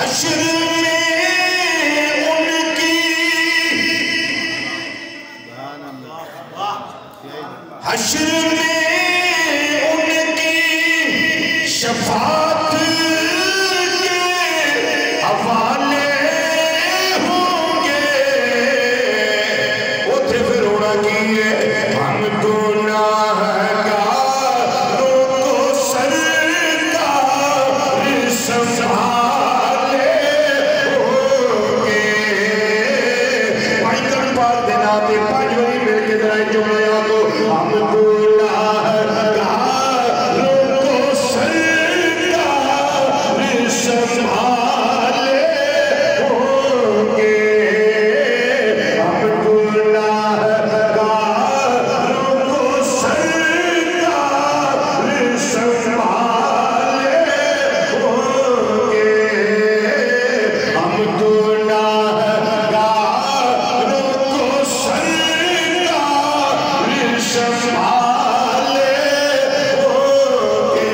حشر میں ان کی حشر میں ان کی شفاعت کے حوالے ہوں گے اتھے پھر ہونا کیے ہم گناہگاروں کو سرکار سنبھالے ہوں گے بھائی کر پاک دینا دے پانچ وری مل کے ذرا جمعہ کو ہم گناہگاروں کو سرکار سنبھالے ہوں گے ہم گناہگاروں کو سرکار سنبھالے ہوں گے ہم گناہگاروں کو سرکار سنبھالے ہوں گے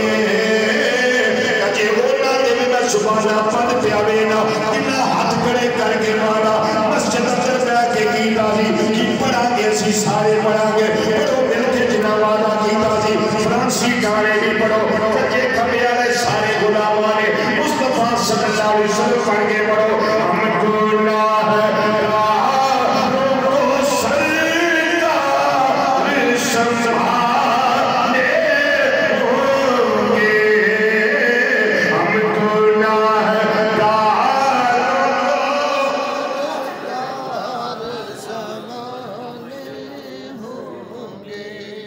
اجے ہونا دے میں سبحانہ پڑھ پیاوے نا کنا ہاتھ کھڑے کر کے مانا مسجد اندر بیٹھ کے کیتا سی کی پڑھا گے اسی سارے پڑھا گے پڑھو مل کے جنا وعدہ کیتا سی فرانسی گانے بھی پڑھو کجے کھبے والے سارے غلاماں نے مصطفیٰ صلی اللہ علیہ وسلم پڑھ کے پڑھو ہم گناہگاروں کو سرکار سنبھالے ہوں گے ہم گناہگاروں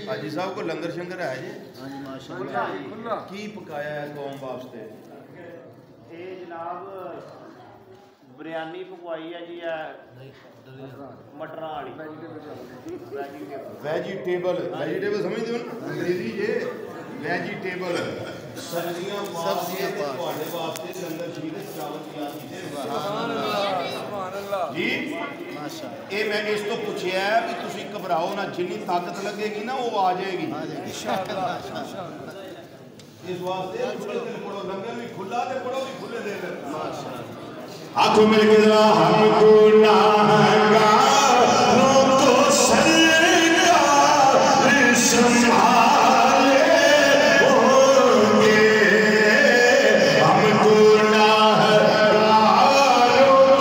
حاجی صاحب کو لنگر شنگر ہے جی کی پکایا ہے قوم واسطے یہ جناب بریانی پکوائی ہے جی مٹر والی ویجیٹیبل ویجیٹیبل سمجھ دیو نا انگریزی یہ ویجیٹیبل سبزیاں سبزیاں پکوانے واسطے لنگر شریف چاول تیار جی اے میں اس تو پوچھیا ہے کہ تسی گھبراؤ نہ جنی طاقت لگے گی نا وہ آ جائے گی اس واسطے کھلے دل پڑھو لنگر بھی کھلا دے پڑھو بھی کھلے دل ہاتھوں مل کے ذرا ہم گناہگاروں کو سرکار سنبھالے ہوں گے ہم گناہگاروں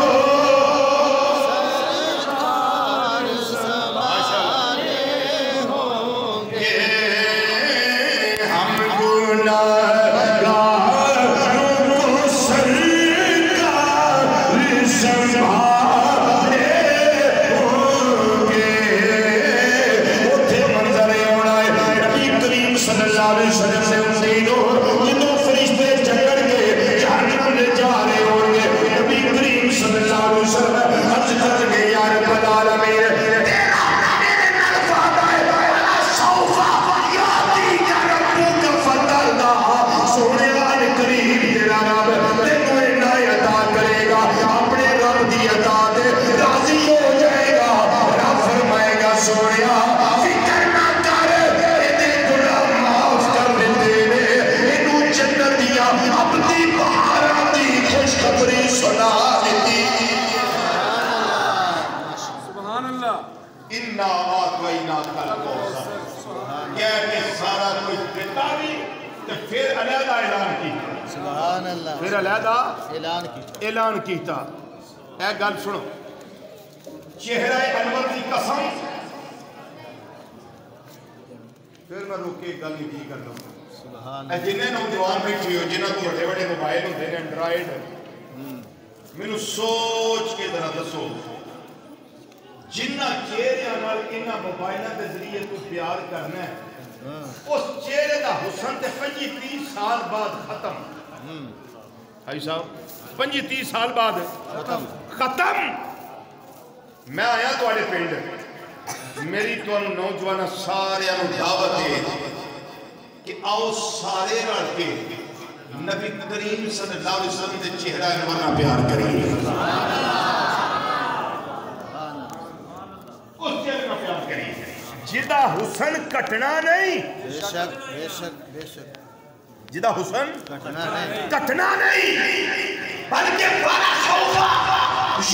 کو سنبھالے ہوں گے ہم گناہگاروں کو سرکار سنبھالے ہوں گے اتھے منظر ہونا ہے نبی کریم صلی اللہ علیہ وسلم سے ان دینوں جنہوں فرشتے چکر کے جہنم لے جا رہے ہوں گے نبی کریم صلی اللہ علیہ وسلم عرض کر کے یا رب العالمین تیرا میرے نال وعدہ ہے وَلَا سَوْفَ يَأْتِيكَ رَبُّكَ فَتَرْضَىٰ سونے والے کریم تیرا رب تینوں عنایت عطا کرے گا اپنے رب دی عطا دے راضی ہو جائے گا رب فرمائے گا سونیا فکر نہ کر اے گناہ معاف کر دیتے نے اینو جنت دیا اپنی بہاراں دی خوشخبری سنا دیتی سبحان اللہ اِنَّا آتْوَيْنَاكَ الْكَوْثَرَ کہہ کے سارا کوئی دیتا بھی تو پھر علیحدہ اعلان کی سبحان اللہ پھر علیحدہ اعلان کی کیتا اے گل سنو چہرہ انور کی قسم پھر میں روک کے گل نہیں کی کرنا سبحان اے جنہیں نوجوان بیٹھی ہو جنہیں کو بڑے بڑے موبائل ہوتے ہیں اینڈرائیڈ مینوں سوچ کے ذرا دسو جنہ چہرے نال انہاں موبائلاں دے ذریعے تو پیار کرنا ہے اس چہرے دا حسن تے 25-30 سال بعد ختم بھائی صاحب 25-30 سال بعد ختم میں آیا تواڈے پنڈ میری تانوں نوجوان سارے دعوت ہے کہ آؤ سارے رل کے نبی کریم صلی اللہ علیہ وسلم دے چہرہ انور پیار کریے اس چہرے نال پیار کریے جدا حسن کٹنا نہیں بے شک بے شک بے شک جدا حسن کٹنا نہیں کٹنا نہیں بلکہ